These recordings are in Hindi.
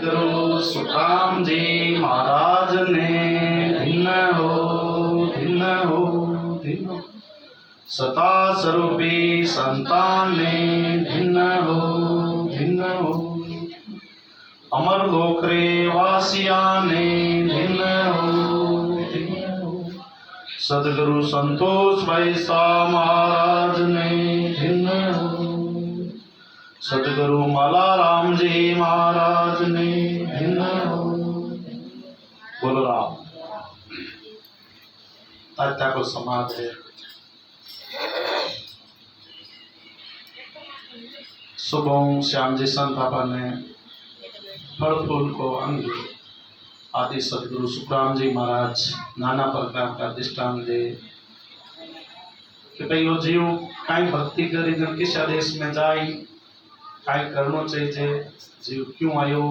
सतगुरु सुखराम जी महाराज ने धिन्न हो धिन्न हो धिन्न हो। सता स्वरूपी संतान ने धिन्न हो धिन्न हो। अमर लोकरे वासिया ने धिन्न हो धिन्न हो। सदगुरु संतोष भाई शाह महाराज ने धिन्न हो। सदगुरु मलाराम जी महाराज ने धिन्न हो। बोलो राम। तात्या को समाज है। सुबह श्याम जी संत बाबा ने फल फूल को अंग आदि सदगुरु सुखराम जी महाराज नाना प्रकार का दृष्टांत दे कि भाई वो जीव कई भक्ति करी किस देश में जाए कई करना चाहिए जीव क्यों आयो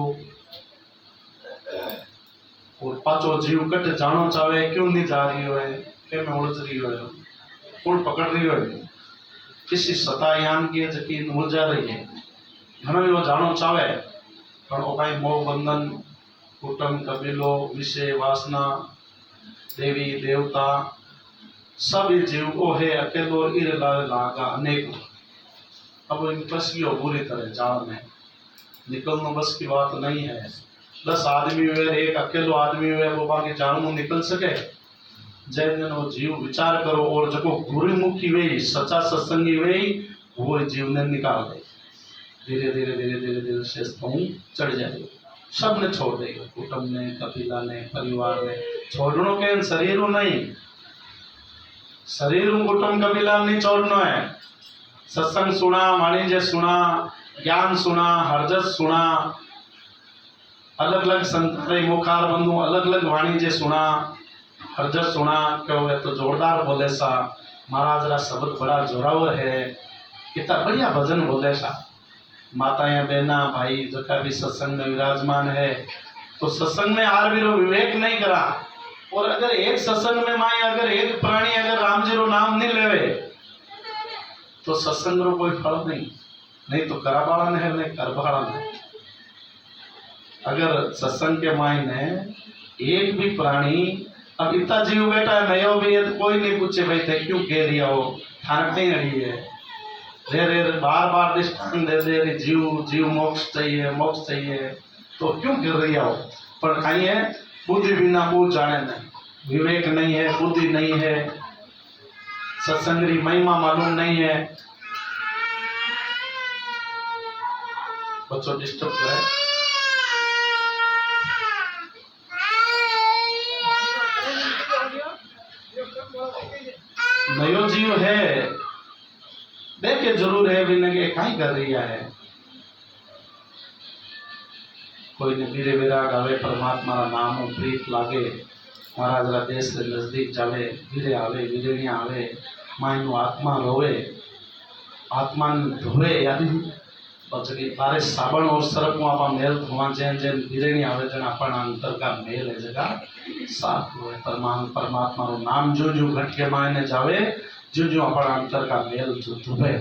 और पाचो जीव कट जानो चाहे क्यों नहीं जा रही हो के में उलझ रही हो कौन पकड़ रही हो किसी सता यान की यकीन उलझा रही है घणो वो जानो चाहे पर वो कई मोह बंधन कुटुंब कबीलो विषय वासना देवी देवता सब जीव वो है अकेलो इर लागा अनेक। अब इन फंस गयो बुरी तरह जाल में निकलना बस की बात नहीं है। 10 आदमी हुए एक अकेलो आदमी हुए वो बाकी जाल में निकल सके। जय दिन वो जीव विचार करो और जो गुरुमुखी हुई सच्चा सत्संगी हुई वो जीव ने निकाल दे धीरे धीरे धीरे धीरे धीरे शेष चढ़ जाएगा। सब ने छोड़ देगा कुटुंब ने कबीला ने परिवार ने छोड़नो के शरीर नहीं शरीर कुटुंब कबीला नहीं छोड़ना है। सत्संग सुना वाणिज्य सुना ज्ञान सुना हरजत सुना अलग अलग संतारे मुखार बंधु अलग अलग वाणिज्य सुना हरजत सुना क्यों है तो जोरदार बोले सा महाराज रा शब्द बड़ा जोरावर है कितना बढ़िया भजन बोले सा। माताएं बहना भाई जो का भी सत्संग में विराजमान है तो सत्संग में आर भी विवेक नहीं करा और अगर एक सत्संग में माए अगर एक प्राणी अगर राम जी रो नाम नहीं लेवे तो सत्संग रो कोई फल नहीं तो कराबाड़ा ने है नहीं करबाड़ा ने। अगर सत्संग के मायने एक भी प्राणी अब इतना जीव बैठा है नयो भी है तो कोई नहीं पूछे भाई थे क्यों कह रही हो ठाक नहीं रही है रे रे बार बार दृष्टांत दे दे जीव मोक्ष चाहिए तो क्यों गिर रही हो। पर कहीं है बुद्धि बिना बूझ जाने नहीं विवेक नहीं है बुद्धि नहीं है सत्संग की महिमा मालूम नहीं है। बच्चों डिस्टर्ब करे नयो जीव है देखे जरूर है बिना के कहीं कर रही है कोई ने धीरे विराग आवे परमात्मा रा नाम प्रीत लागे महाराज रा देश से नजदीक जावे धीरे आवे विरेणिया आवे मायनो आत्मा रोवे आत्मा धोवे यानी बचगी तारे साबण और सरप आपा मेल धोवा जैन जैन विरेणी आवे जन अपन अंतर का मेल है जगह साफ हुए परमात्मा रो नाम जो जो घट के मायने जावे जो जो अपन अंतर का मेल जो धुबे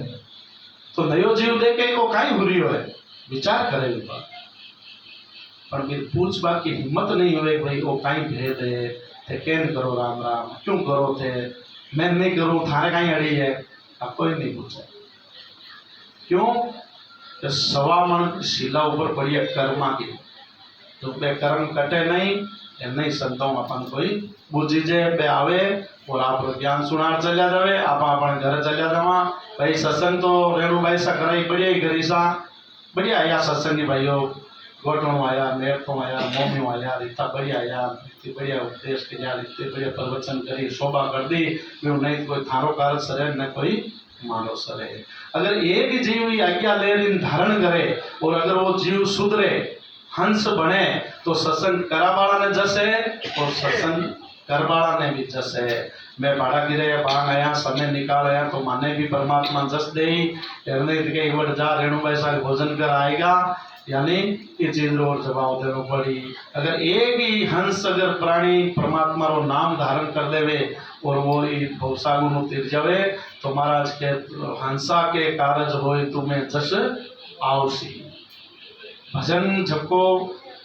तो नयो जीव देखे को काई हुरी होए विचार करे ऊपर पर फिर पूछबा की हिम्मत नहीं हुए भाई वो काई भेद है थे केन करो राम राम क्यों करो थे मैं नहीं करूं थारे काई अड़ी है अब कोई नहीं पूछे क्यों कि सवा मन शिला ऊपर पड़ी है कर्मा की तो बे कर्म कटे नहीं संतों अपन कोई बुझी जे बे आवे और आप ज्ञान सुनार चलिया जावे आप अपन घर चलिया जावा भाई सत्संग तो रेणु भाई सा कराई बढ़िया ही करी सा बढ़िया आया सत्संगी भाइयों गोटों आया मेरठों आया मोमियों आया इतना बढ़िया आया इतनी बढ़िया उपदेश के यार इतने बढ़िया प्रवचन करी शोभा कर दी नहीं कोई थारो कार सरे न कोई मानो सरे। अगर एक ही जीव ही आज्ञा ले धारण करे और अगर वो जीव सुधरे हंस बने तो सत्संग कराबाड़ा ने जसे और सत्संग करबाड़ा ने भी जसे। मैं भाड़ा गिरे बांग आया समय निकाल आया तो माने भी परमात्मा जस दे इवट जा रेणु भाई सा भोजन कर आएगा यानी ये चीज और जवाब देना पड़ी। अगर एक ही हंस अगर प्राणी परमात्मा रो नाम धारण कर देवे और वो भवसागु तीर जावे तो महाराज के हंसा के कारज होए तुम्हें जस आवसी। भजन जपो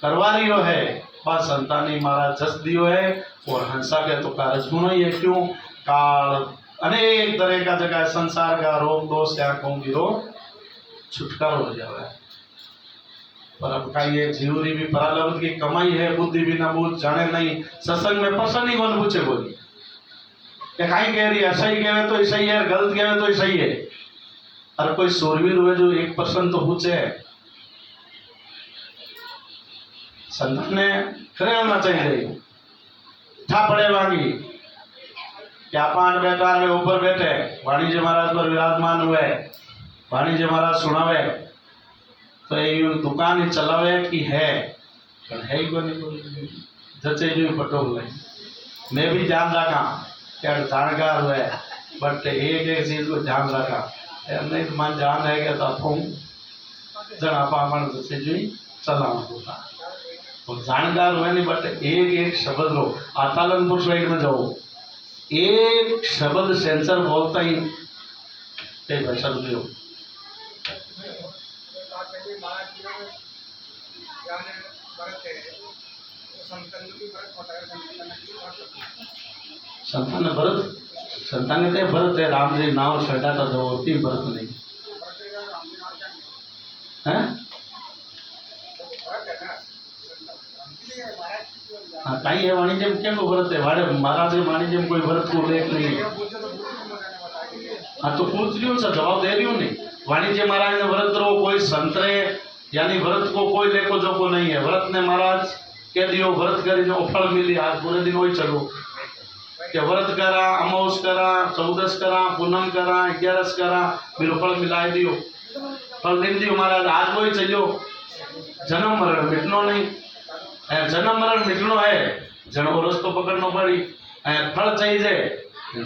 करवारियो है बा संतानी महाराज जस दियो है। और हंसा के तो कारज गुण ही है, क्यों काल अनेक तरह का जगह संसार का रोग दोष या गिरो छुटकारो हो जावे। पर अब का ये जीवरी भी परालब्ध की कमाई है, बुद्धि भी न बूझ जाने नहीं, सत्संग में प्रश्न ही कौन पूछे बोली क्या कहीं कह रही है, सही कहे तो सही है, गलत कहे तो सही है। और कोई सूरवीर हुए जो 1% तो पूछे है, संतान ने खरे होना चाहिए था पड़े वांगी क्या 5 बेटा वे ऊपर बैठे वाणिज्य महाराज पर विराजमान हुए, वाणिज्य महाराज सुनावे तो ये दुकान ही चलावे कि है पर है ही कोई जचे जो पटोल नहीं। मैं भी ध्यान रखा क्या जानकार हुए बट एक एक चीज को ध्यान रखा नहीं तो मन जान रह गया तो जन आप जचे जो चला होता और जानकार हुए नहीं बट एक एक शब्द रो आतालन पुरुष वाइट में जाओ एक शब्द सेंसर बोलता ही भाषा हो संतान भरत संतान ने भरत है राम जी नाव छटा था जो होती भरत नहीं है। हाँ कहीं है वाणिज्य में क्या को भरत है वाड़े महाराज वाणिज्य में कोई भरत को उल्लेख नहीं है। हाँ तो पूछ रही हूँ सर जवाब दे रही हूँ नहीं। वाणिज्य महाराज ने व्रत रो कोई संतरे यानी व्रत को कोई लेको जो को नहीं है। व्रत ने महाराज कह दियो व्रत करी जो फल मिली आज पूरे दिन वही चलो कि व्रत करा अमावस करा 14 करा पूनम करा 11 करा मेरे फल मिला दियो फल नहीं दियो महाराज आज वही चलो जन्म मरण मिटनो नहीं जन्म मरण मिटनो है जनो रस्तो पकड़नो पड़ी फल चाहिए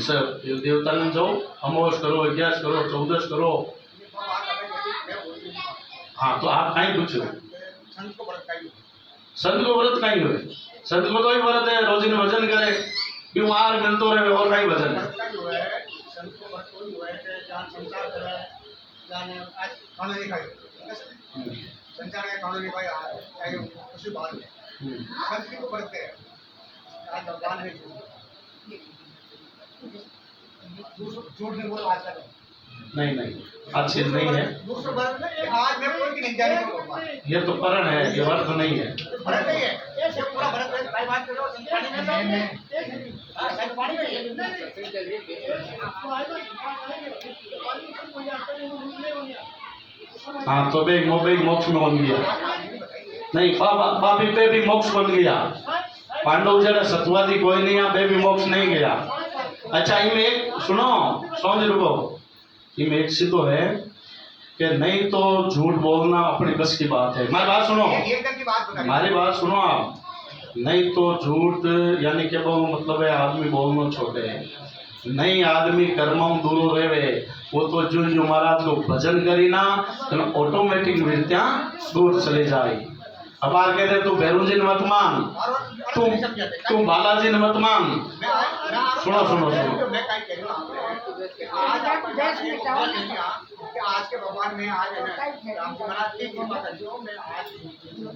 सब देवता ने जाओ अमावस करो 11 करो 14 करो। हाँ तो आप कहीं पूछो संत को व्रत कहीं हुए संत को तो ही व्रत है रोज दिन भजन करे बीमार मिलतो रहे और कहीं भजन नहीं नहीं अच्छी नहीं है ये तो परण है ये वर्त नहीं है। हाँ तो बे मोक्ष में बन गया नहीं पापी पे भी मोक्ष बन गया पांडव जरा सतवादी कोई नहीं है बे भी मोक्ष नहीं गया। अच्छा इनमें एक सुनो समझ रुको इनमें एक सी तो है कि नहीं तो झूठ बोलना अपने बस की बात है। हमारी बात सुनो हमारी बात सुनो आप नहीं तो झूठ यानी कि वो मतलब है आदमी बोलना छोड़े नहीं आदमी कर्मों दूर रहे वो तो जो महाराज को भजन करी ना तो ऑटोमेटिक वृत्तियां दूर चले जाए। अब आर कहते तू भैरूजी मत मान तू बालाजी मत मान सुनो सुनो सुनो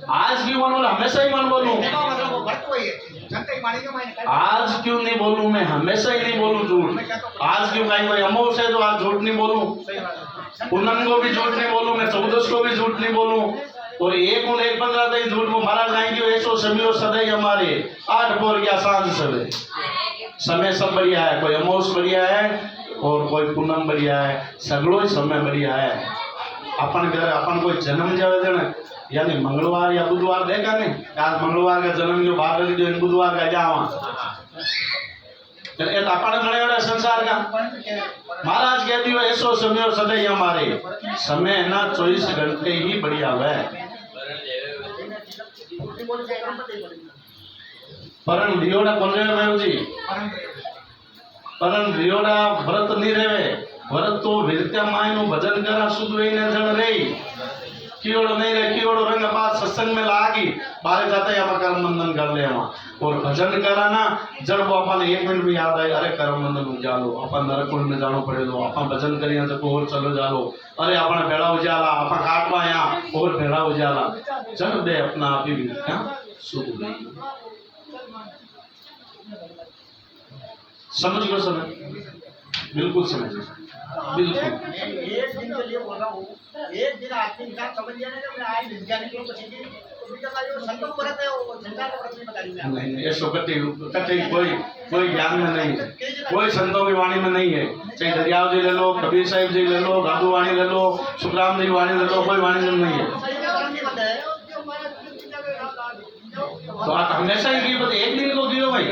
आज क्यों मन बोला हमेशा ही मन बोलूं आज क्यों नहीं बोलूं मैं हमेशा ही नहीं बोलूं झूठ आज क्यों कहीं कोई अमावस है तो आज झूठ नहीं बोलूं पूनम को भी झूठ नहीं बोलूं मैं 14 को भी झूठ नहीं बोलूं और एक 15 तक झूठ में महाराज आएंगे ऐसो समय सदैव हमारे 8 पोर क्या सांझ सवे समय सब बढ़िया है कोई अमावस बढ़िया है और कोई पूनम बढ़िया है सगड़ो ही समय बढ़िया है। अपन घर अपन कोई जन्म जावे देना यानी मंगलवार या बुधवार देखा नहीं आज मंगलवार का जन्म जो 12 जो बुधवार का जावा अपन गणे संसार का महाराज कहती हो ऐसो समय सदैव हमारे समय है ना 24 घंटे ही बढ़िया है। परन लियोड़ा कौन रहे मैं जी परन लियोड़ा व्रत नहीं रहे व्रत तो विरत्या माय नु भजन करा शुद्ध वे न जण रे कीड़ो नहीं रहे, कीड़ो रंग बात सत्संग में लागी बाहर जाते हैं कर्म बंधन कर ले वहाँ और भजन कराना जब वो अपन 1 मिनट भी याद आए, अरे कर्म बंधन हो जालो, अपन नरक कुंड में जानो पड़े लो, अपन भजन करिए तो और चलो जालो, अरे अपन भेड़ा हो जाला, अपन काटवा यहाँ और भेड़ा हो जाला, जब दे अपना आप ही क्या सुध गई। समझ गए? समझ बिल्कुल समझ बिल्कुल। एक दिन के लिए बोल रहा हूँ, एक दिन आदमी इंसान समझ गया ना कि मैं आज विज्ञान के लोग सीखे तो बिल्कुल जो संतों को रहते हैं वो संसार का प्रश्न बता रही हूँ। नहीं ये कटे कोई ज्ञान में नहीं है, कोई संतों की वाणी में नहीं है। चाहे दरियाव जी ले लो, कबीर साहिब जी ले लो, गांधू वाणी ले लो, सुखराम जी वाणी ले लो, कोई वाणी में नहीं है। तो आप हमेशा ही की बता, एक दिन को गिरो भाई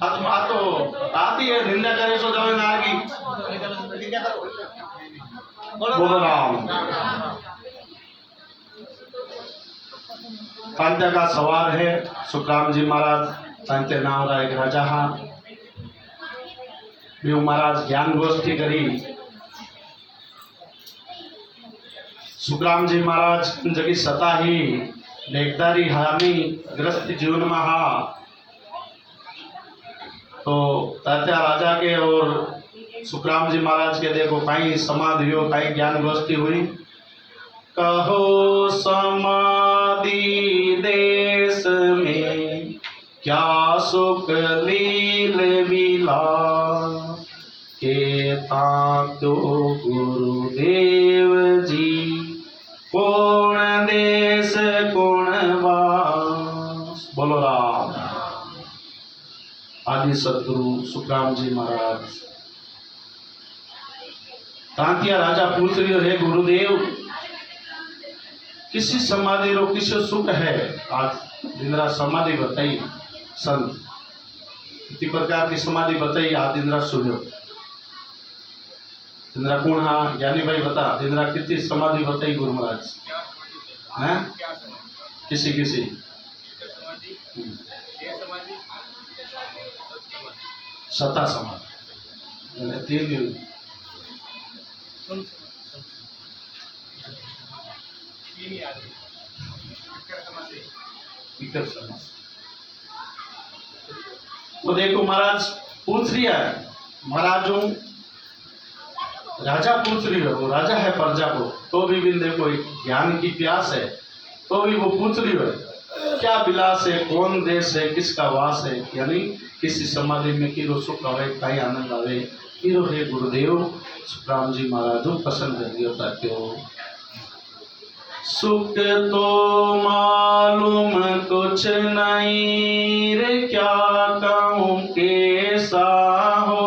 आ तो आती है निंदा करे सो जाओ ना की बोलो राम। तांत्या का सवाल है सुखराम जी महाराज तांत्या नाम रहा एक राजा हा भी महाराज ज्ञान गोष्ठी करी। सुखराम जी महाराज जगी सता ही देखदारी हानि ग्रस्त जीवन में हा तो तात्या राजा के और सुखराम जी महाराज के देखो कहीं समाधि हो कहीं ज्ञान गोष्ठी हुई। कहो समाधि देश में क्या सुख लील विलास के ताको गुरुदेव जी कौन देश कौन वास। बोलो राम। आदि सदगुरु सुखराम जी महाराज तांतिया राजा पूछ रही है गुरुदेव किसी समाधि रो किसी सुख है। आज इंदिरा समाधि बताई संत इतनी प्रकार की समाधि बताई आज इंदिरा सुनो इंदिरा कौन हाँ ज्ञानी भाई बता इंदिरा कितनी समाधि बताई गुरु महाराज हैं किसी किसी सता समाधि तीन वो देखो महाराज पूछ रही है महाराजों राजा पूछ रही है वो राजा है प्रजा को तो भी देखो ज्ञान की प्यास है तो भी वो पूछ रही है क्या विलास है कौन देश है किसका वास है यानी किसी समाधि में किरो सुख आवे कहीं आनंद आवे किरो है गुरुदेव। सुखराम जी महाराज पसंद कर दिया क्यों सुख तो मालूम कुछ नहीं रे क्या कहूँ कैसा हो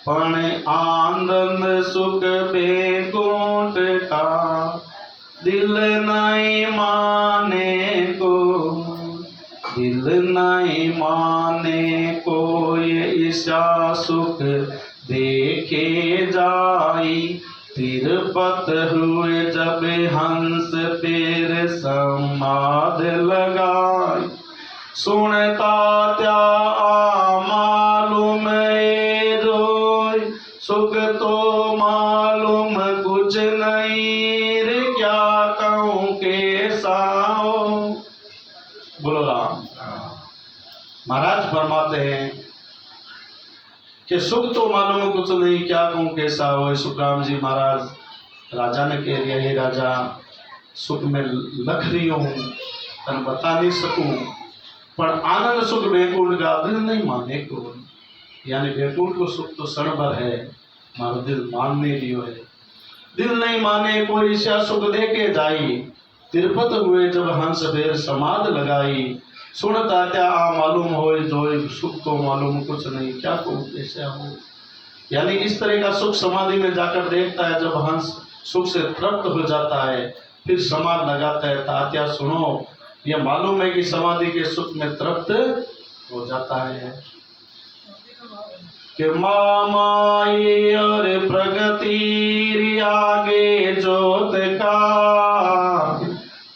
पण आनंद सुख बेगोट का दिल नहीं माने को दिल नहीं माने को ये ईशा सुख देखे जाई तिरपत हुए जब हंस पेर समाध लगाई सुनता त्या मालूम रोय सुख तो मालूम कुछ नहीं रे क्या कहूँ कैसा हो। बोलो राम। महाराज फरमाते हैं कि सुख तो मालूम कुछ नहीं क्या कहूँ कैसा हो। सुखराम जी महाराज राजा ने कह दिया हे राजा सुख में लख रही हूँ तन बता नहीं सकूं पर आनंद सुख बैकुंठ का दिल नहीं माने को यानी बैकुंठ को सुख तो क्षण भर है मारो दिल मानने लियो है दिल नहीं माने कोई ईशा सुख दे के जाई तिरपत हुए जब हंस बेर समाध लगाई सुनता क्या मालूम हो जो सुख तो मालूम कुछ नहीं क्या को ऐसा हो। यानी इस तरह का सुख समाधि में जाकर देखता है जब हंस सुख से तृप्त हो जाता है फिर समाध लगाता है तात्या सुनो ये मालूम है कि समाधि के सुख में तृप्त हो जाता है कि मामाई और प्रगति आगे जोत का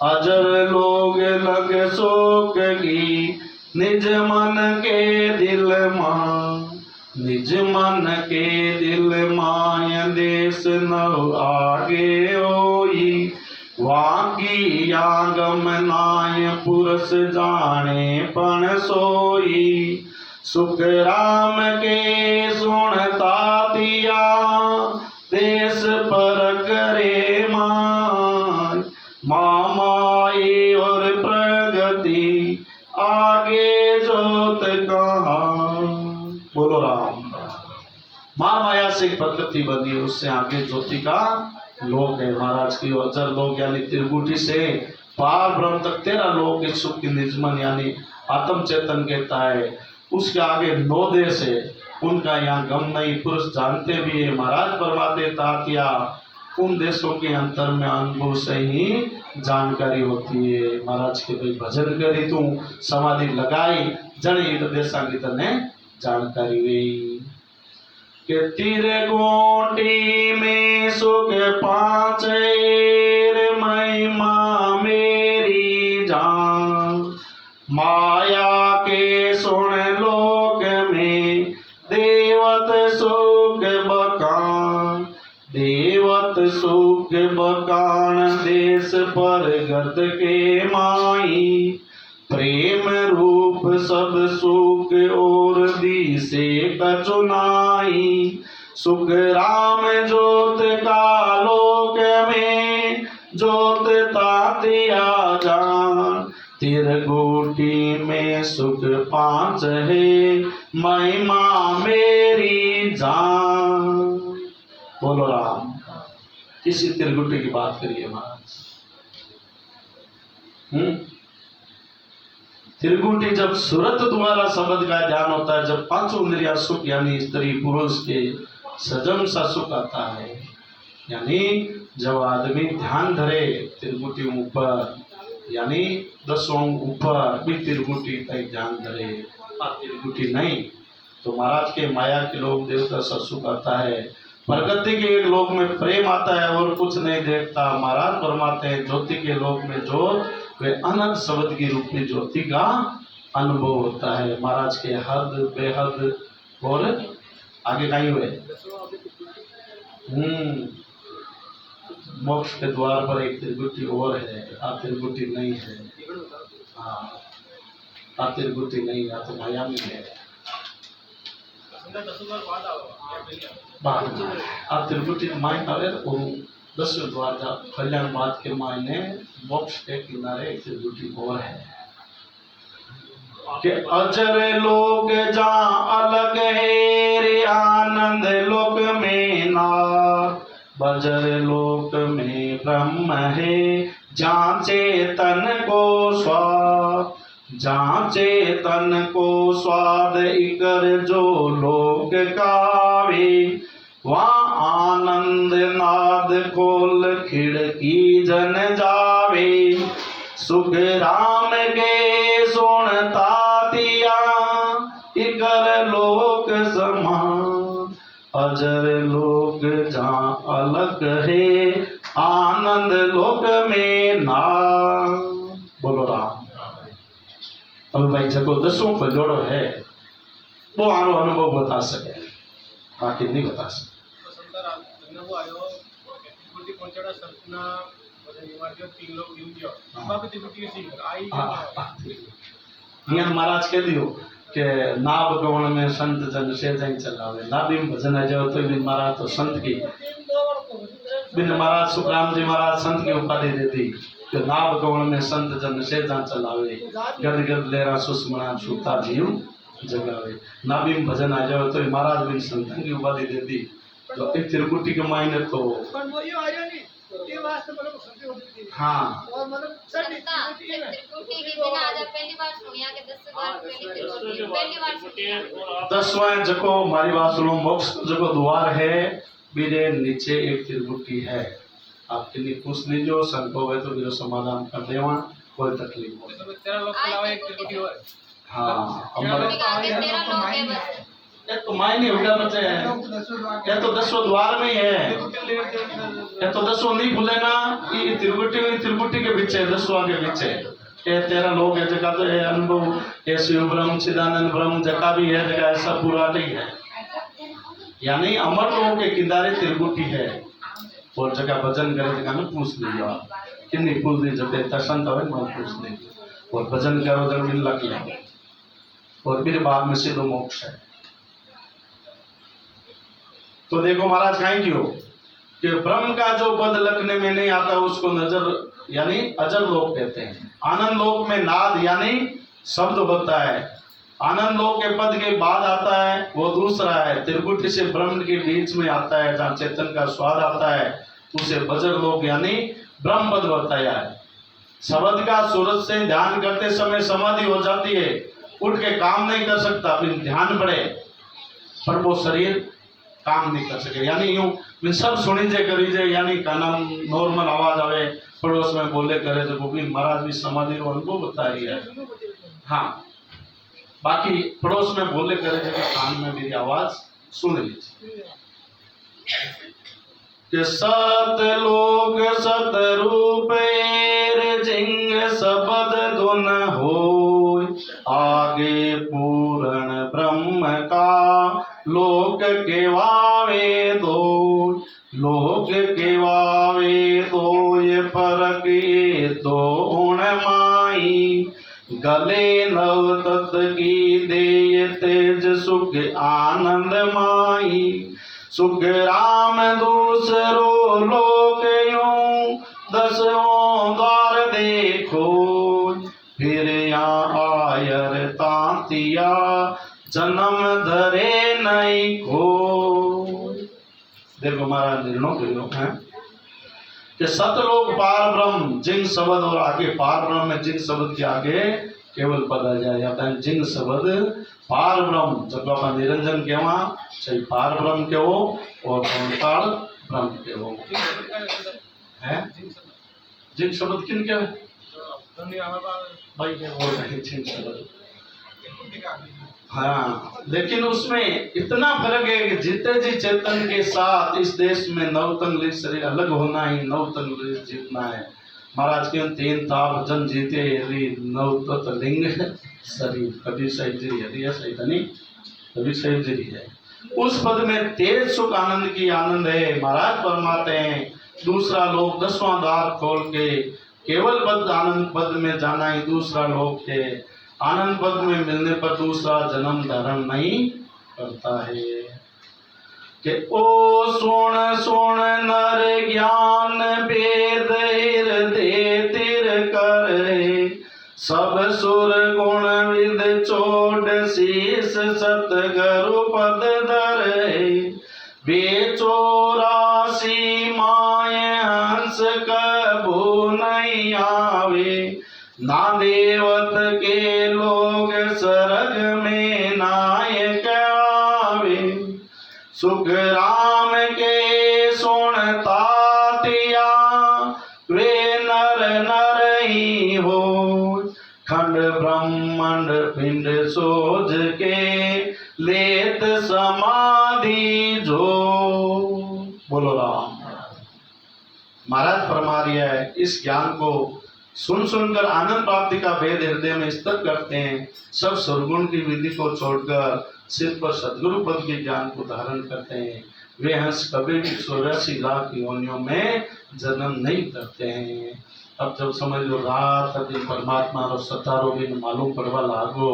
अजर लोग लग शोक की निज मन के दिल मां निज मन के दिल माय देश न आगे ओ वाकी आगम नाय पुरुष जाने पण सोई सुख राम के सुनता दिया देश पर करे माय मामाई और प्रगति आगे जोत कहाँ। बोलो राम। माँ माया से प्रकृति बनी उससे आगे ज्योति का लोक है महाराज की। अजर लोक यानी त्रिकुटी से पार ब्रह्म तक 13 लोक इस सुख की निजमन यानी आत्म चेतन कहता है। उसके आगे 9 देश है उनका यहाँ गम नहीं पुरुष जानते भी है महाराज परमात्मा तातिया उन देशों के अंतर में अनुभव से ही जानकारी होती है महाराज के भाई भजन करी तू समाधि लगाई जन ईद देशा की तने जानकारी हुई के तीर गोटी में सुख 5 महिमा मेरी जान माया के सुन लोक में देवत सुख बकान देवत सुख बकान देश पर गत के माई प्रेम रूप सब सुख और दिसे कचुनाई सुख राम जोत का लोक में जोत तातिया जान तिरगुटी में सुख 5 है महिमा मेरी जान। बोलो राम। किसी तिरगुटी की बात करिए महाराज। त्रिगुटी जब सूरत द्वारा शब्द का ज्ञान होता है जब 5 इंद्रिया सुख यानी स्त्री पुरुष के सजम सा सुख आता है यानी जब आदमी ध्यान धरे त्रिगुटी ऊपर यानी 10 ऊपर भी त्रिगुटी तक ध्यान धरे त्रिगुटी नहीं तो महाराज के माया के लोग देवता सा सुख आता है। प्रगति के एक लोक में प्रेम आता है और कुछ नहीं देखता महाराज फरमाते हैं ज्योति के लोक में ज्योत वे अनंत शब्द की रूप में ज्योति का अनुभव होता है महाराज के हद बेहद और आगे कहीं हुए मोक्ष के द्वार पर एक त्रिगुटी और है आप त्रिगुटी नहीं है। हाँ आप त्रिगुटी नहीं आप तो माया में है आप त्रिगुटी माइन आवे और 10 द्वार का कल्याण बात के मायने मोक्ष के किनारे एक त्रिगुटी और है कि अजर लोक जहाँ अलग है रे आनंद लोक में नाथ बजर लोक में ब्रह्म है जहाँ चेतन को स्वाद जहाँ चेतन को स्वाद इकर जो लोक कावे वहाँ आनंद नाद खोल खिड़की जन जावे सुख राम के सुनता दिया इकर लोक समान अजर लोक जहाँ अलग है आनंद लोक में ना। बोलो राम। अब भाई जगो 10 को जोड़ो है वो आरो अनुभव बता सके बाकी नहीं बता सकते। महाराज कह दियो के नाव गवण में संत जन से जन चलावे नाभी में भजन है जाओ तो भी महाराज तो संत की बिन महाराज सुखराम जी महाराज संत की उपाधि देती तो नाव गवण में संत जन से जन चलावे गद गद लेरा सुषमना सूता जीव जगावे नाभी में भजन आ जाओ तो महाराज बिन संत की उपाधि देती तो एक त्रिकुटी के मायने तो हाँ और मतलब त्रिकुटी की बिना आज पहली बार सुनिया के 10 बार पहली बार सुनिया 10वां जको हमारी बात सुनो मोक्ष जको द्वार है मेरे नीचे एक त्रिकुटी है आपके लिए पूछ लीजिए संभव है तो मेरा समाधान कर देवा कोई तकलीफ हो। हाँ ये तो मायने होगा बच्चे ये तो 10वां द्वार में ही है ये तो 10वां नहीं भूले ना ये त्रिकुटी के पीछे 10वां के पीछे ये 13 लोग है जगह तो ये अनुभव ये शिव ब्रह्म चिदानंद ब्रह्म जगह भी है जगह ऐसा पूरा नहीं है यानी अमर लोगों के किनारे त्रिकुटी है और जगह भजन करे जगह में पूछ लीजिए आप किन्नी पुल दी जब दर्शन तो मैं पूछने और भजन करो जब मिल लग लेंगे और फिर बाद में सीधो मोक्ष है। तो देखो महाराज कहें क्यों कि ब्रह्म का जो पद लखने में नहीं आता उसको नजर यानी अजर लोक कहते हैं। आनंद लोक में नाद यानी शब्द होता है। आनंद लोक के पद के बाद आता है वो दूसरा है। त्रिकुटी से ब्रह्म के बीच में आता है जहाँ चेतन का स्वाद आता है उसे बजर लोक यानी ब्रह्म पद बताया है। शब्द का सूरज से ध्यान करते समय समाधि हो जाती है, उठ के काम नहीं कर सकता, फिर ध्यान पड़े पर वो शरीर काम नहीं कर सके। यानी यूं मैं सब सुनीजे करीजे यानी का नाम नॉर्मल आवाज आवे पड़ोस में बोले करे तो वो भी महाराज भी समाधि रो अनुभव बता रही है। हाँ बाकी पड़ोस में बोले करे तो कान में मेरी आवाज सुन लीजिए कि सत लोक सत रूपेर जिंग सबद दुन होय आगे पूर्ण ब्रह्म का लोक केवावे दो लोक केवावे दो ये फरक ये दो उण माई गले नव तत् की दे तेज सुख आनंद माई सुख राम दूसरो लोक यूं दसों द्वार देखो फिर यहाँ आयर तांतिया जन्म धरे नहीं को। देखो हमारा निर्णय करो है कि सतलोक पार ब्रह्म जिन शब्द और आगे पार ब्रह्म में जिन शब्द के आगे केवल पद आ जाए या जिन शब्द पार ब्रह्म जब अपन निरंजन केवा चाहे पार ब्रह्म के हो और संताल ब्रह्म के हो है जिन शब्द किन के भाई के हो जिन शब्द। हाँ लेकिन उसमें इतना फर्क है कि जीते जी चेतन के साथ इस देश में नवतन लिंग शरीर अलग होना ही नवतन लिंग जीतना है। महाराज के तीन था भजन जीते यदि नवतत लिंग शरीर कभी सही जी यदि है सही नहीं कभी सही जी है। उस पद में तेज सुख आनंद की आनंद है। महाराज फरमाते हैं दूसरा लोक 10वां द्वार खोल के केवल पद आनंद पद में जाना ही दूसरा लोक है। आनंद पद में मिलने पर दूसरा जन्म धारण नहीं करता है कि ओ सुन सुन नर ज्ञान वेद हृदय तिर करे सब सुर गुण विद चोट शीस सतगुरु पद धरे बेचौरासी माय हंस कबू नहीं आवे ना देवत के लोग सरग में नायक आवे सुख राम के सुनता तिया वे नर नर ही हो खंड ब्रह्मांड पिंड सोज के लेत समाधि जो। बोलो राम। महाराज फरमा रहा है इस ज्ञान को सुन सुनकर आनंद प्राप्ति का भेद हृदय में स्थिर करते हैं। सब सर्वगुण की विधि को छोड़कर सिर पर सदगुरु पद के ज्ञान को धारण करते हैं। वे हंस कभी भी 84 लाख योनियों में जन्म नहीं करते हैं। अब जब समझ लो रात दिन परमात्मा और 17 दिन मालूम पड़वा लागो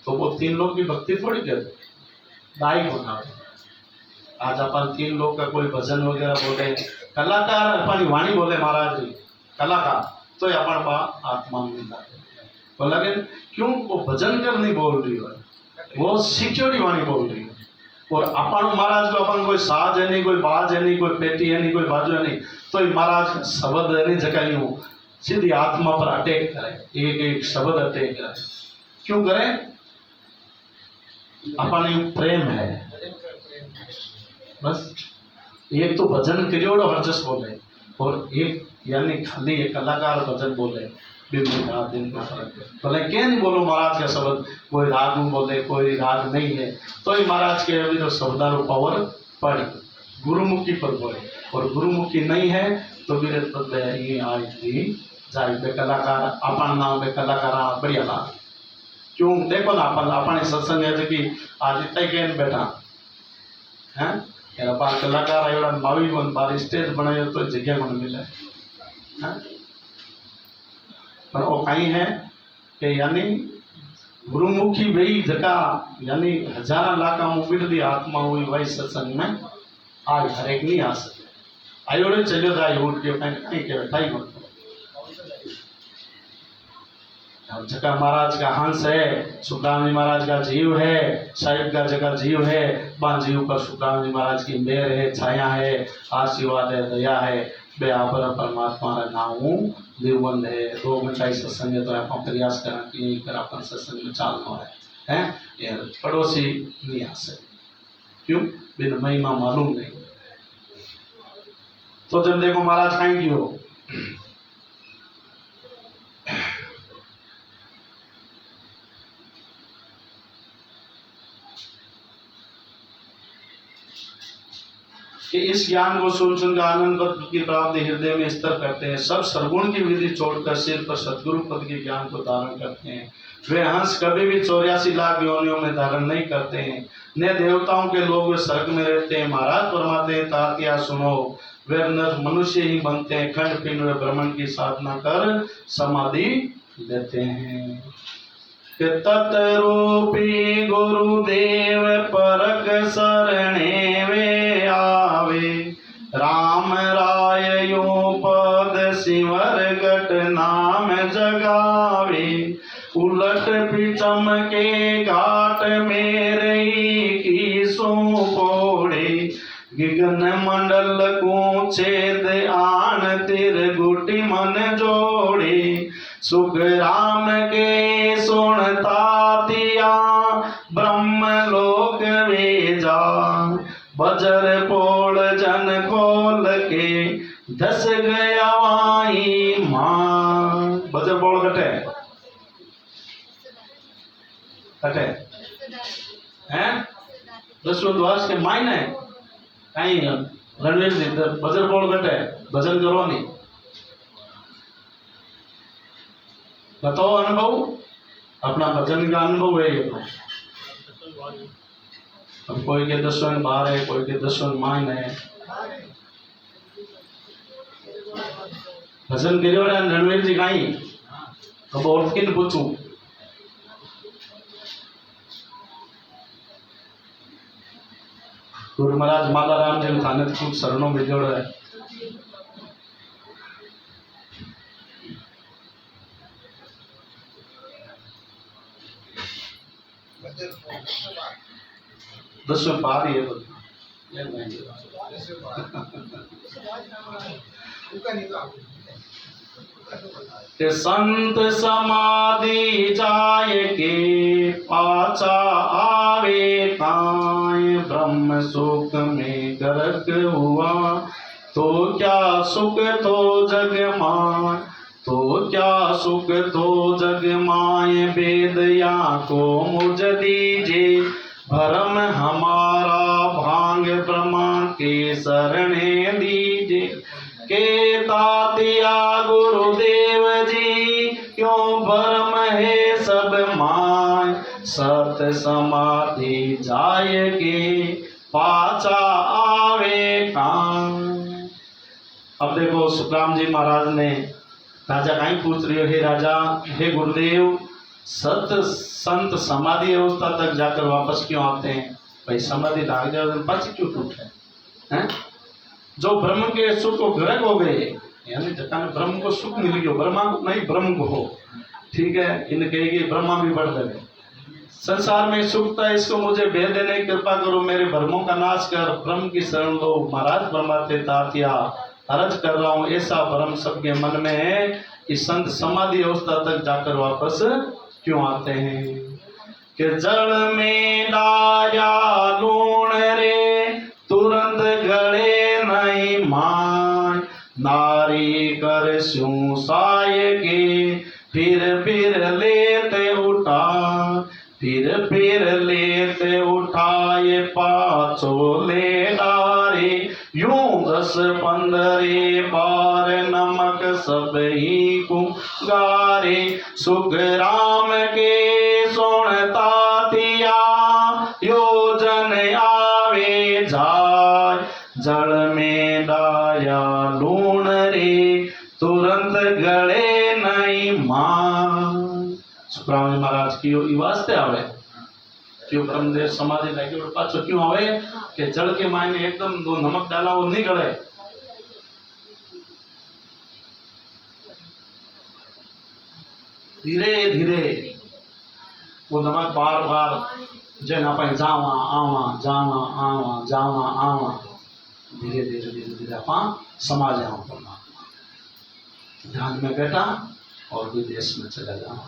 तो वो 3 लोग की भक्ति थोड़ी कर दाई होना। आज अपन 3 लोग का कोई भजन वगैरह बोले कलाकार अपनी वाणी बोले महाराज जी कलाकार तो अपन बा आत्मा में तो लगे क्यों वो भजन कर नहीं बोल रही है वो सिक्योरिटी वाणी बोल रही है। और अपन महाराज को अपन कोई साज है नहीं कोई बाज है नहीं कोई पेटी है नहीं कोई बाजू है नहीं तो महाराज शब्द है नहीं जगह यूं सीधी आत्मा पर अटैक करे एक एक शब्द अटैक करे। क्यों करे अपन प्रेम है बस। एक तो भजन करियोड़ वर्चस्व बोले और एक यानी खाली एक कलाकार भजन बोले दिन का फर्क है। बोले क्या नहीं बोलो महाराज का शब्द कोई राग में बोले कोई राग नहीं है तो ही महाराज के अभी जो शब्दारू पावर पड़े गुरुमुखी पर बोले और गुरुमुखी नहीं है तो मेरे पद ये आई थी जाए बे कलाकार अपन नाम बे कलाकार बढ़िया ना क्यों देखो ना अपन अपने सत्संग है कि आज इतना ही बैठा है बार कलाकार एवं मावी बन बार स्टेज बनाए तो जगह मन मिले पर वो कहीं है कि यानी गुरुमुखी वही जगह यानी हजारा लाखा मुबिड़दी आत्मा हुई वही सत्संग में आज हर एक नहीं आ सके आयोड़े चलो था उठ के कहीं के बैठाई मत जगह महाराज का हंस है, सुखराम जी महाराज का जीव है, साहिब का जगह जीव है, बान जीव पर सुखराम जी महाराज की मेहर है, छाया है, आशीर्वाद है, दया है, बे आबर परमात्मा रा नाम देवबंद है। रोग मिटाई सत्संग है तो आप प्रयास करा कि कर अपन सत्संग में चालना है ये पड़ोसी नहीं आ सकते क्यों बिन महिमा मालूम नहीं। तो जब देखो महाराज कहीं की हो कि इस ज्ञान को सुन सुनकर आनंद पद की प्राप्ति हृदय में स्तर करते हैं। सब सर्वगुण की विधि छोड़कर सिर पर सदगुरु पद के ज्ञान को धारण करते हैं। वे हंस कभी भी 84 लाख योनियों में धारण नहीं करते हैं। न देवताओं के लोग वे स्वर्ग में रहते हैं। महाराज फरमाते हैं तातिया सुनो वे मनुष्य ही बनते हैं। खंड पिंड व ब्रह्मण की साधना कर समाधि लेते हैं। तत्रूपी गुरुदेव परक शरणे वे आवे राम राय यो पद सिमर गट नाम जगावे। उलट पिचम के घाट मेरे की सो पोड़े गिगन मंडल को छेद आन तिर गुटी मन जोड़े। सुख राम के सुनता तिया ब्रह्म लोक वेजा। बजर पोल जन खोल के दस गया वाई मां। बजर पोल कटे कटे हैं 10 द्वास के मायने कहीं रणवीर जी बजर पोल कटे भजन करो नहीं बताओ अनुभव अपना भजन का अनुभव है ये। अब कोई के 10 बाहर है कोई के 10 मान है भजन के रणवीर जी कहीं अब और किन पूछूं गुरु महाराज माला राम जी थाने खूब शरणों में जोड़ है। दसवें पार ही है के संत समाधि जाय के पाचा आवे ताय। ब्रह्म सुख में गर्क हुआ तो क्या सुख तो जग माय। तो क्या सुख तो जग माय वेद या को मुझ दीजिए। भरम हमारा भांग ब्रह्मा के शरणे दीजिए। के तातिया गुरुदेव जी क्यों भरम है सब माय। सत समाधि जाय के पाचा आवे कान। अब देखो सुखराम जी महाराज ने राजा कहीं पूछ रही हो हे राजा हे गुरुदेव सत संत समाधि अवस्था तक जाकर वापस क्यों आते हैं। भाई समाधि लाग जाए पास क्यों टूटे हैं। जो ब्रह्म के सुख को ग्रह हो गए यानी जगह में ब्रह्म को सुख मिल गया ब्रह्मा को नहीं ब्रह्म को हो ठीक है। इन कहेगी ब्रह्मा भी बढ़ गए संसार में सुख था इसको मुझे भेद देने की कृपा करो मेरे भ्रमों का नाश कर ब्रह्म की शरण लो। महाराज ब्रह्माते तातिया अर्ज कर रहा हूँ ऐसा भ्रम सबके मन में है कि संत समाधि अवस्था तक जाकर वापस क्यों आते हैं। कि जल में डाया लूण रे तुरंत गले नहीं माय। नारी कर स्यूं साय के फिर लेते उठा। फिर लेते उठाए पाछो ले डारे। यूं 10-15 बार नमक सब ही को गारे। सुख राम के सुनता तिया योजन आवे जाय। जल में डाया लूण रे तुरंत गले नहीं मां। सुखराम जी महाराज की ई वास्ते आवे क्यों ब्रह्मदेव समाधि लगी और पाछो क्यों आवे कि जल के मायने एकदम दो नमक डाला वो नहीं गले। धीरे धीरे वो नमक बार बार जैन अपन जावा आवा जावा आवा जावा आवा धीरे धीरे धीरे धीरे अपन समा जाओ परमात्मा ध्यान में बैठा और विदेश में चला जाओ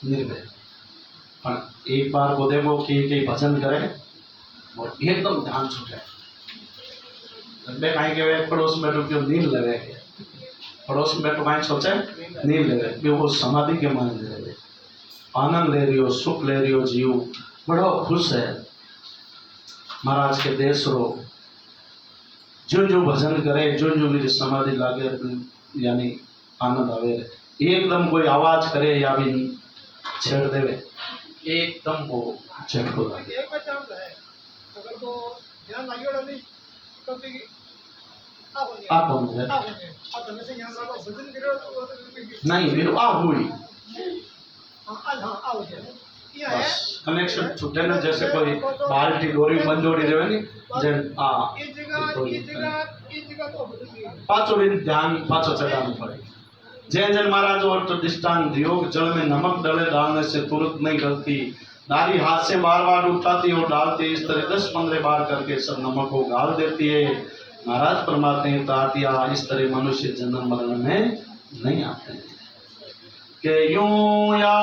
निर्भय। पर एक बार को देखो कि भजन करे और एकदम ध्यान छूटे कहीं के पड़ोस में बैठो क्यों नींद लगे पड़ोस में बैठो कहीं सोचे नींद लगे क्यों वो समाधि के मान ले रहे आनंद ले रही हो सुख ले रही हो जीव बड़ा खुश है। महाराज के देश रो जो जो भजन करे जो जो मेरी समाधि लागे यानी आनंद आवे एकदम कोई आवाज करे या भी छेड़ देवे एकदम वो झटको लगे। एक बात है अगर तो ध्यान लागियो नहीं तो भी आप बोल रहे आप तो से यहां वाला भजन करो नहीं फिर आ हुई आज हां आओ ये है कनेक्शन छूटे ना जैसे कोई बाल्टी डोरी बंद जोड़ी देवे नी जन आ ये जगह तो भजन पांचों भी ध्यान पांचों चढ़ाना पड़े। जैन जैन महाराज और तो दृष्टांत योग जल में नमक डले डालने से तुरंत नहीं गलती नारी हाथ से बार बार उठाती और डालती इस तरह 10-15 बार करके सब नमक को गाल देती है। महाराज परमात्मा ने बता दिया इस तरह मनुष्य जन्म मरण में नहीं आते के यूं या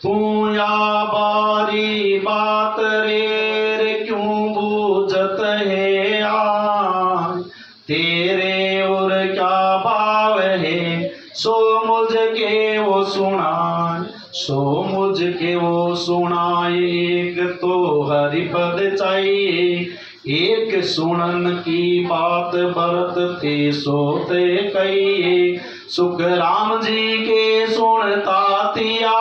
तू या बारी बात रे क्यों बूझत है आ तेरे और क्या भाव है सो मुझके वो सुनाए सो मुझके वो सुनाए एक तो हरिपद चाहिए एक सुनन की बात बरत थे सोते कहिए सुख राम जी के सुनता तिया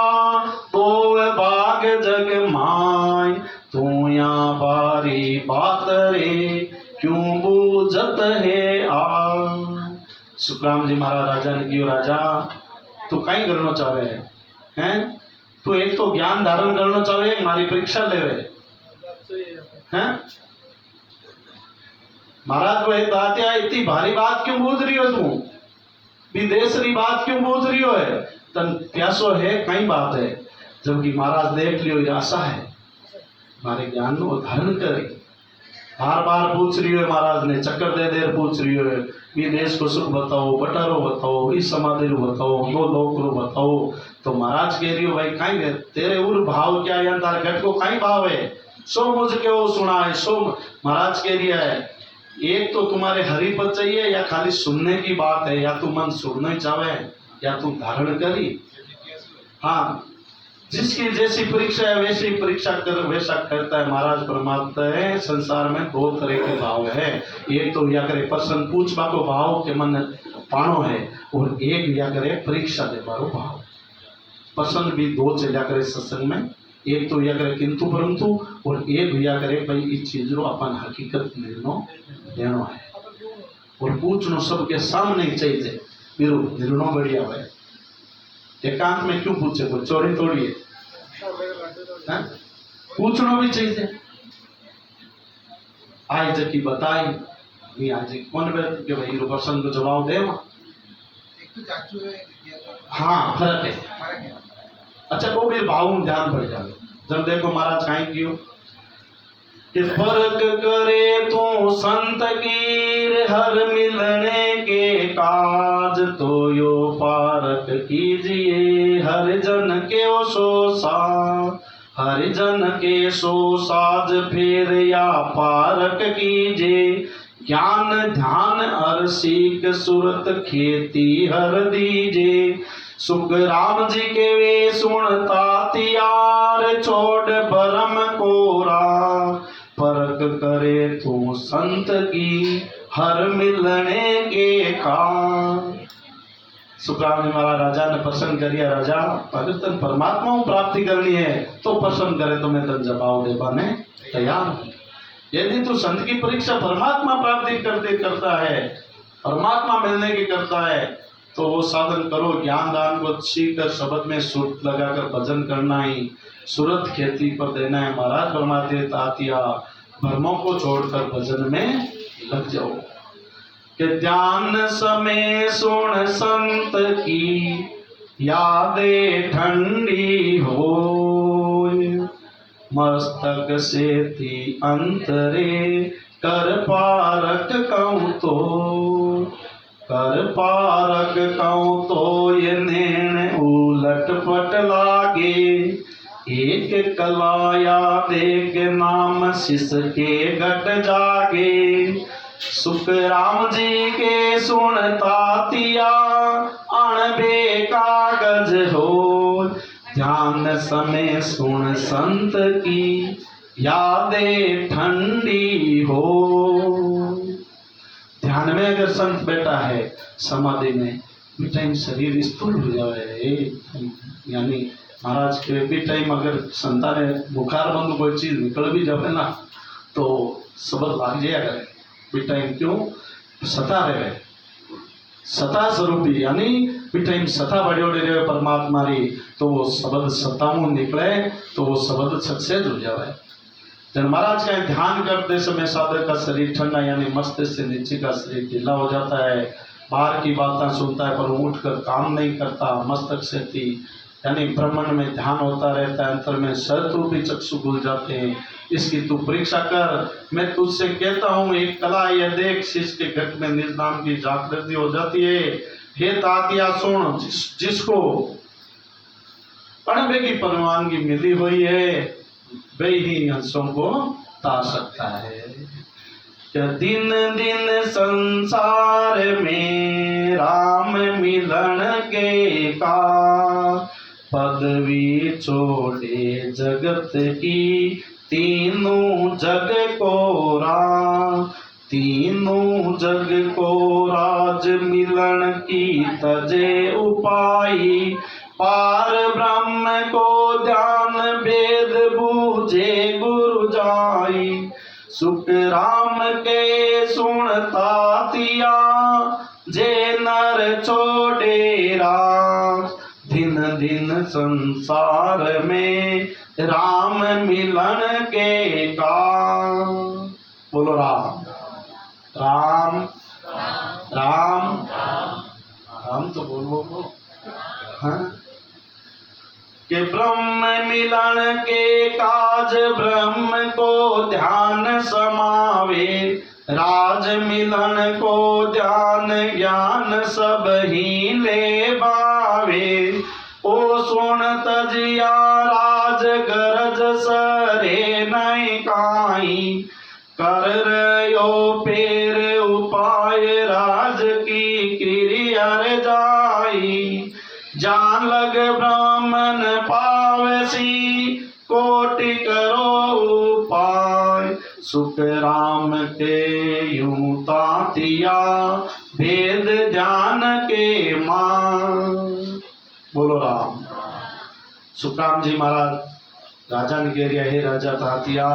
तो बाग जग माय तू या बारी बात रे क्यों बूझत है आ। सुखराम जी महाराज राजा ने कियो राजा तू कहीं करना चाहे हैं तू एक तो ज्ञान धारण करना चाहे मारी परीक्षा लेवे हैं महाराज को एक बात है इतनी भारी बात क्यों बूझ रही हो तू विदेश की बात क्यों बूझ रही हो है तन प्यासो है कई बात है जबकि महाराज देख लियो आशा है हमारे ज्ञान को धारण करे बार बार पूछ रही हो महाराज ने चक्कर दे देर पूछ रही हो विदेश को सुख बताओ बटारो बताओ इस समाधि बताओ दो लोग को बताओ तो महाराज कह रही हो भाई कहीं तेरे उर भाव क्या है तार घट को कहीं भाव है सो मुझ के वो सुना है सो महाराज कह दिया है एक तो तुम्हारे हरिपद चाहिए या खाली सुनने की बात है या तू मन सुनना चाहे या तू धारण करी। हाँ जिसकी जैसी परीक्षा है वैसी परीक्षा कर वैसा करता है महाराज परमात्मा है। संसार में दो तरह के भाव है एक तो या करे प्रश्न पूछवा को भाव के मन पाणो है और एक या करे परीक्षा दे बारो भाव। प्रश्न भी दो चलिया करे सत्संग में एक तो या करे किंतु परंतु और एक या करे भाई इस चीज रो अपन हकीकत निर्णय लेनो है और पूछनो सबके सामने ही चाहिए बिरु निर्णय बढ़िया है। एकांत में क्यों पूछे कोई चोरी थोड़ी है पूछना भी चाहिए। आज की बताई नहीं आज कौन बैठ के भाई प्रश्न को जवाब दे हाँ फर्क है। अच्छा वो भी भाव में ध्यान पड़ जाए जब देखो महाराज कहीं क्यों कि फर्क करे तो संत कीर हर मिलने के काज तो यो पारक कीजिए हर जन के सो साज हर जन के सो साज फिर या पारक कीजिए ज्ञान ध्यान हर सीख सुरत खेती हर दीजिए सुख राम जी के वे सुनता तियार छोड़ भरम कोरा परक करे तू संत की हर मिलने के काम। सुखराम जी महाराज राजा ने प्रसन्न करिया राजा अगर तन परमात्मा को प्राप्ति करनी है तो प्रसन्न करे तो मैं तन जवाब दे पाने तैयार हूँ। यदि तू संत की परीक्षा परमात्मा प्राप्ति करते करता है परमात्मा मिलने की करता है तो वो साधन करो। ज्ञान दान को सीख कर शब्द में सुर लगाकर भजन करना ही सूरत खेती पर देना है। महाराज फरमाते तातिया भ्रमों को छोड़कर भजन में लग जाओ। कि ध्यान समय सुन संत की यादें ठंडी हो, मस्तक से थी अंतरे कर पारक कहूँ तो, कर पारक कहूँ तो ये नैन उलट पट लागे। एक कलाया देख नाम शिष के घट जागे। सुख राम जी के सुनता तिया अणबे कागज हो, ध्यान समय सुन संत की यादें ठंडी हो। ध्यान में अगर संत बैठा है समाधि में, भी टाइम शरीर स्थूल हो जाए, यानी महाराज के भी टाइम अगर संता ने बुखार बंद कोई चीज निकल भी जाए ना तो सबर लाग जाया करे। भी टाइम क्यों सता रहे, सता स्वरूपी यानी भी टाइम सता बड़े बड़े रहे परमात्मा री, तो वो शब्द सता मुँह निकले तो वो शब्द सक्सेस हो जाए। जन महाराज का ध्यान करते समय साधक का शरीर ठंडा यानी मस्तिष्क से नीचे का शरीर ढीला हो जाता है। बाहर की बातें सुनता है पर उठकर काम नहीं करता। मस्तक से थी यानी ब्रह्मण में ध्यान होता रहता है। अंतर में शत्रु भी चक्षु भूल जाते हैं। इसकी तू परीक्षा कर। मैं तुझसे कहता हूँ एक कला ये देख, शिष्य के घट में निज नाम की जागृति हो जाती है। हे तातिया सुन, जिसको अणबे की परवानगी मिली हुई है वे ही हंसों को ता सकता है। क्या दिन दिन संसार में राम मिलन के का, पदवी छोड़े जगत की तीनों जग को रा, तीनों जग को राज मिलन की तजे उपाई। पार ब्रह्म को ध्यान वेद बूझे गुरु जाई। सुख राम के सुनता तिया जे नर छोड़ेरा, दिन दिन संसार में राम मिलन के का। बोलो राम राम राम राम तो बोलो। हाँ कि ब्रह्म मिलन के काज ब्रह्म को ध्यान समावे। राज मिलन को ध्यान ज्ञान सब ही ले बावे। ओ सुन तजिया राज गरज सरे नहीं काई। कर रयो पेर उपाय राज की क्रिया जाई। जान लग ब्राह्मण पावसी कोटि करो उपाय। सुख राम के यूं तातिया भेद ध्यान के मान। बोलो राम। सुखराम जी महाराज राजा ने कह दिया, हे राजा तातिया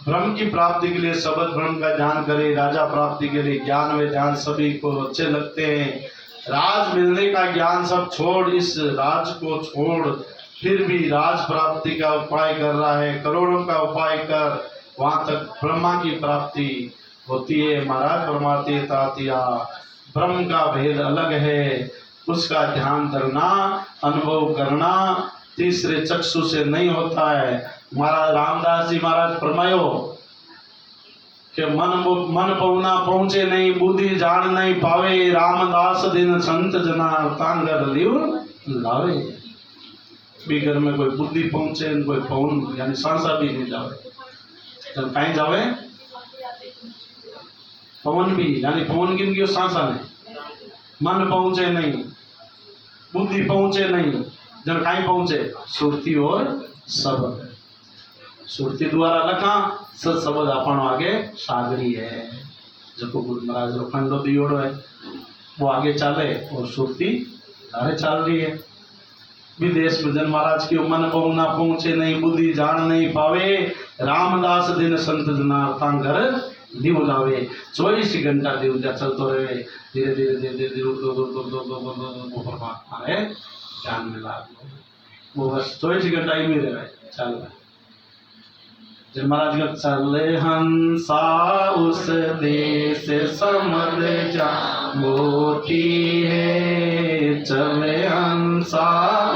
ब्रह्म की प्राप्ति के लिए शब्द ब्रह्म का ध्यान करे। राजा प्राप्ति के लिए ज्ञान व ध्यान सभी को अच्छे लगते हैं। राज मिलने का ज्ञान सब छोड़, इस राज को छोड़ फिर भी राज प्राप्ति का उपाय कर रहा है। करोड़ों का उपाय कर वहां तक ब्रह्मा की प्राप्ति होती है। महाराज फरमाते तातिया ब्रह्म का भेद अलग है, उसका ध्यान करना अनुभव करना तीसरे चक्षु से नहीं होता है। महाराज रामदास जी महाराज फरमायो कि मन पहुना पहुंचे नहीं, बुद्धि जान नहीं पावे। रामदास दिन संत जना तांगर लियो लावे। भी घर में कोई बुद्धि पहुंचे कोई पवन यानी सांसा भी नहीं जावे। जब कहीं जावे पवन भी यानी पवन गिन गयो सांसा नहीं। मन पहुंचे नहीं, बुद्धि पहुंचे नहीं, जब कहीं पहुंचे सुरती और शब्द। सुरती द्वारा लखा सत शब्द अपन आगे सागरी है। जो गुरु महाराज खंडो दियोड़ो है वो आगे चले और सुरती आगे चल रही है। विदेश में जन महाराज की मन पहुना पहुंचे नहीं, बुद्धि जान नहीं पावे। रामदास दिन संत जना तांगर दीव लावे 24 घंटा दीव जा चलते रहे धीरे धीरे धीरे धीरे वो परमात्मा है ध्यान में ला वो बस 24 घंटा ही में रहे चल जब महाराज का चले हंसा उस देश समझ जा मोती है चले हंसा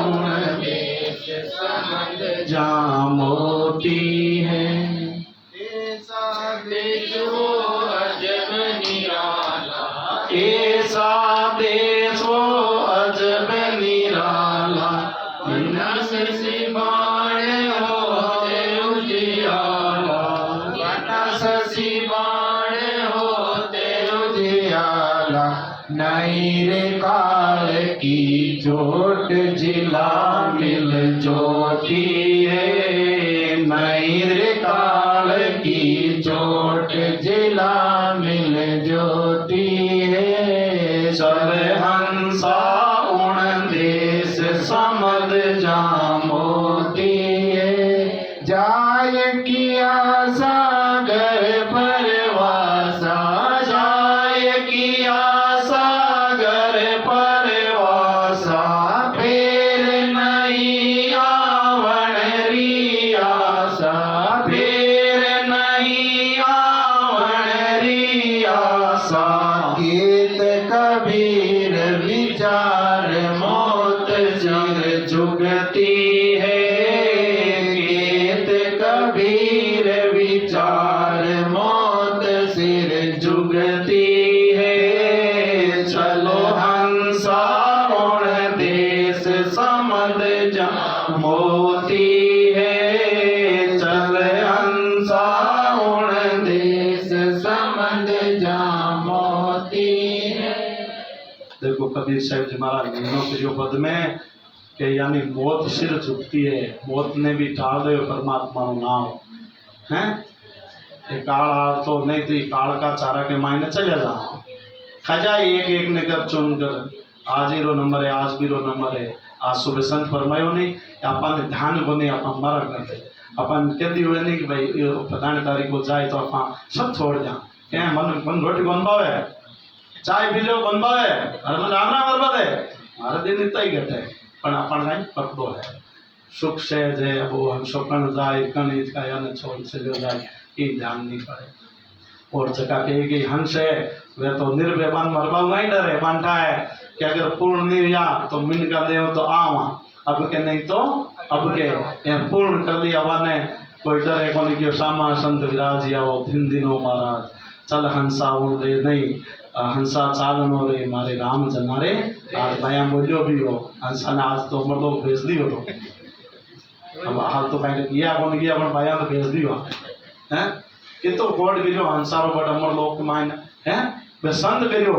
उन देश समझ जा मोती है ऐसा देश हो अजब निराला ऐसा देश हो अजब निराला नस से बाण होते उजियाला ससी बाण होते उजियाला नहीं रे काल की चोट जिला मिल ज्योति है नहीं रे काल की चोट जिला मिल ज्योति है चल हंसा उन देश समझ जा मोती है जाय किया सागर परवासा जाय किया सागर परवासा फिर नहीं आवण री आशा फिर नहीं आवण री आशा गीत कबीर विचार मौत जग जुगती है गीत कबीर विचार मौत सिर जुगती है चलो हंसा उन देश समझ जा मोती है चल हंसा उन देश समझ जा मोती है। देखो कबीर साहब जी महाराज महीनों के जो पद में कि यानी मौत सिर झुकती है मौत ने भी टाल दे परमात्मा नाम है ये काल आ तो नहीं तो काल का चारा के मायने चले जा खजा एक एक ने कर चुन कर आज ही रो नंबर है आज भी रो नंबर है आज सुबह संत फरमायो नहीं अपन ध्यान को नहीं अपन मरण करते अपन कहती हुए नहीं कि भाई 15 तारीख को जाए तो अपन सब छोड़ जा क्या मन मन रोटी बनवावे है चाय पी लो बनवावे अरे मन राम राम बर्बाद है हमारे दिन इतना ही घटे पण अपन कहीं पकड़ो है सुख से जे वो हम शोकन जाए कण इसका यानी छोड़ से जो जाए ये ध्यान नहीं पड़े और जगह के कि हंस है वे तो निर्भयवान मरवा नहीं डरे मानता है कि अगर पूर्ण निर्या तो मिन का दे तो आवा अब के नहीं तो अब के पूर्ण कर लिया वाने कोई डरे कोनी के सामा संत विराज या वो दिनों महाराज चल हंसा उड़ दे नहीं हंसा चालनो रे मारे राम जनारे आज बयां बोलियो भी हो हंसा ने आज तो मर्दों भेज दी हो अब हाल तो कहीं किया कौन किया अपन बयां तो भेज दी हो हैं कि तो कोड गिरो हंसारो बट अमर लोक मायने हैं वे संत करियो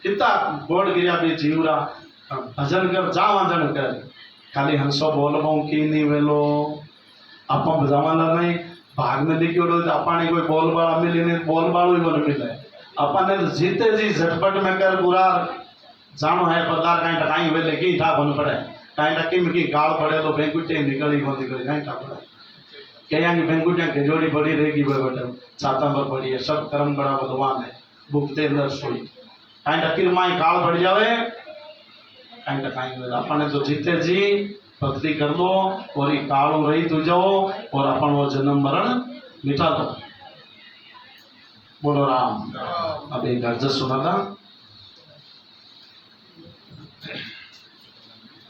कितना कोड गिरा भी जीवरा भजन कर जा वंदन कर खाली हंसो बोलबो की नहीं वेलो अपन बजावाला नहीं भाग में लिखियो तो अपन कोई बोलबाला मिली नहीं बोलबालो ही बन मिले अपन ने जीते जी झटपट में कर बुरा जानो है पदार कहीं टकाई वेले की था बन पड़े कहीं टकी में की गाल पड़े तो बेंकुटे निकली हो निकली कहीं था पड़े क्या की बेंकुटे के जोड़ी बड़ी रहेगी बेटे छाता पर पड़ी है सब कर्म बड़ा बलवान है भुगते अंदर सोई कहीं टकी माई गाल पड़ जावे कहीं टकाई वेले अपन ने तो जीते जी भक्ति कर लो और ये कालो रही तो जाओ और अपन वो जन्म मरण मिटा दो बोलो राम अब एक अर्ज सुना था